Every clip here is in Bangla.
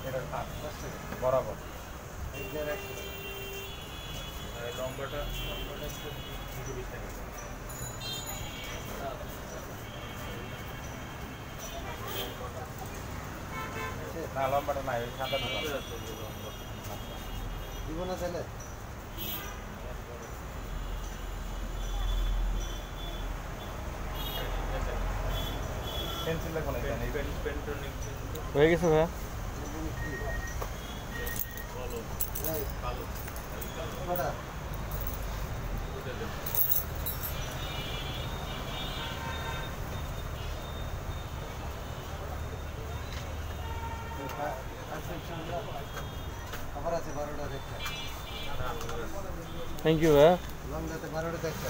এটা বরাবর লম্বাটা একটু বেশি থাকে। না লম্বাটা নাই ওই সাদা দিব না তাহলে পেন্সিল লাগবে না হয়ে গেছে ভাইয়া খবর আছে 12টা দেখতে থ্যাংক ইউ ভাইয়া লং যাতে 12টা দেখতে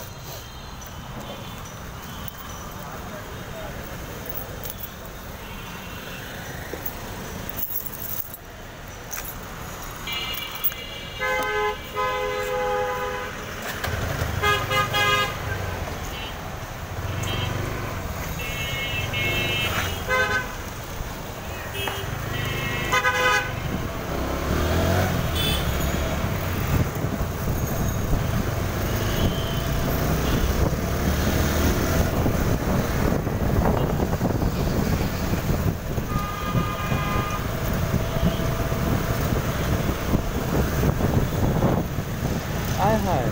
আয় হায়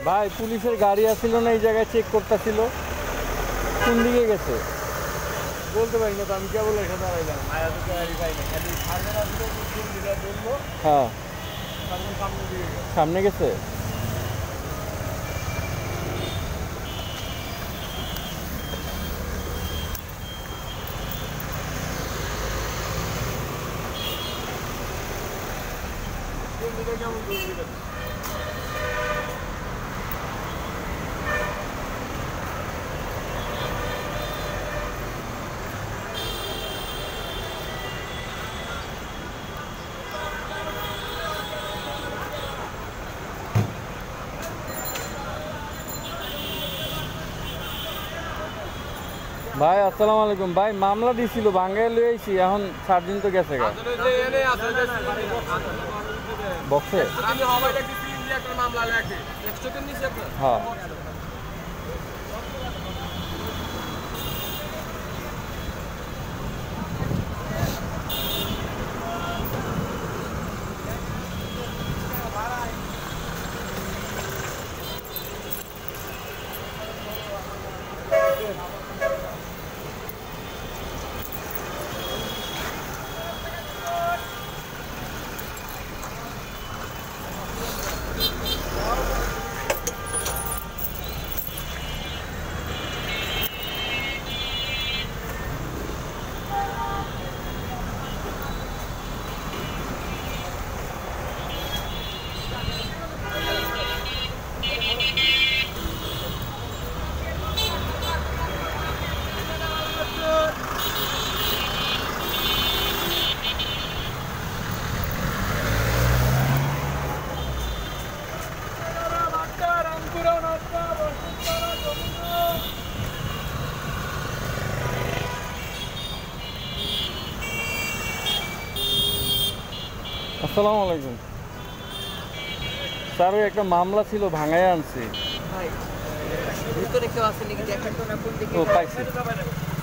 ভাই পুলিশের গাড়ি আসছিল না এই জায়গায় চেক করতেছিল কোন দিকে গেছে বলতে পারি না তো আমি কেবল এসে দাঁড়াইলাম মায়া তো গাড়ি পাই না খালি সার্ভের আসলে যেটা বললো হ্যাঁ সামনে সামনে দিয়ে গেল সামনে গেছে কেমন দৌড় ভাই আসসালামু আলাইকুম ভাই মামলা দিছিল ভাঙ্গায় লই আইছি এখন 4 দিন তো গেছে গা বক্সে হ্যাঁ আসসালামু আলাইকুম স্যার ওই একটা মামলা ছিল ভাঙায় আনছি ও পাইছি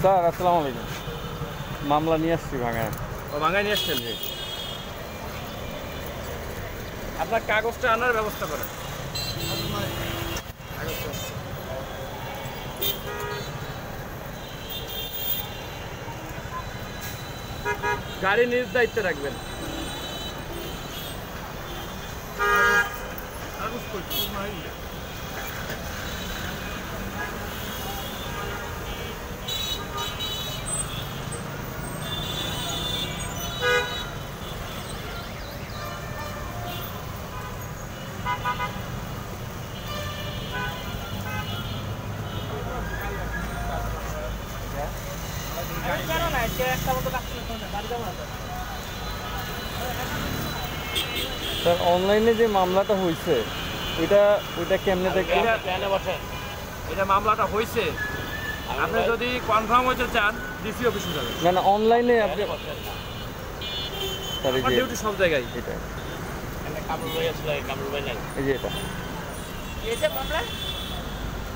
স্যার আসসালামু আলাইকুম মামলা নিয়ে আসছি ভাঙায় ও ভাঙায় নিয়ে আসছেন যে আপনার কাগজটা আনার ব্যবস্থা করেন গাড়ি নিজ দায়িত্বে রাখবেন একটা মতো কাজ করতে বাড়ি যাবো না স্যার অনলাইনে যে মামলাটা হয়েছে ওইটা কেমনে দেখবেন? এটা মামলাটা হয়েছে, আপনি যদি কনফার্ম হইতে চান ডিসি অফিসে যাবেন। না অনলাইনে আপনি স্যার এই আমার যে ডিউটি সব জায়গায়। এটা এই যে এটা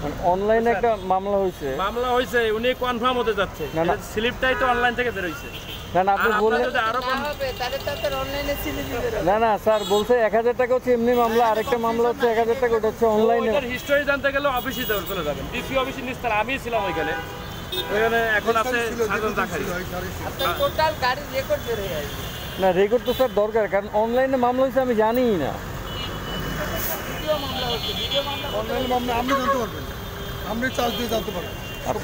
মানে অনলাইনে একটা মামলা হয়েছে। মামলা হয়েছে, উনি কনফার্ম হতে যাচ্ছে। না, না। স্লিপটাই তো অনলাইন থেকে বের হইছে। না আপনি আর বললেন আপনার যদি আরো না স্যার বলছে 1000 টাকা হচ্ছে এমনি মামলা, আরেকটা মামলা হচ্ছে 1000 টাকা, ওটা হচ্ছে অনলাইনে। ওইটার হিস্টোরি জানতে গেলে অফিসে চলে যাবেন, ডিসি অফিসে নিস্তার। আমি ছিলাম ওইখানে এখন আছে সাজন জাকারি। না রেকর্ড তো স্যার দরকার, কারণ অনলাইনে মামলা হয়েছে আমি জানিই না। অনলাইন মামলা আপনি জানতে পারবেন, আপনি চার্জ দিয়ে জানতে পারবেন।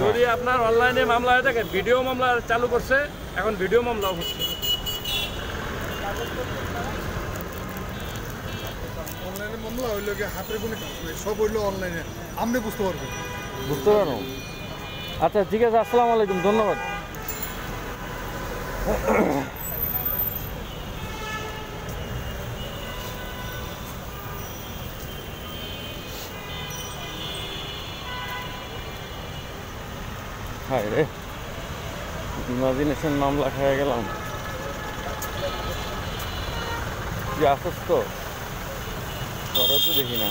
যদি আপনার অনলাইনে মামলা হয়ে থাকে, ভিডিও মামলা চালু করছে, এখন ভিডিও মামলাও হচ্ছে। অনলাইনে মামলা হইলো গিয়ে হাতের কোনো কাজ নেই, সব হইলো অনলাইনে, আপনি বুঝতে পারবেন। বুঝতে পারো? আচ্ছা ঠিক আছে, আসসালামু আলাইকুম, ধন্যবাদ। হায় রে, ইমাজিনেশন মামলা খেয়ে গেলাম। কি আসছ তো, তোরা তো দেখি না।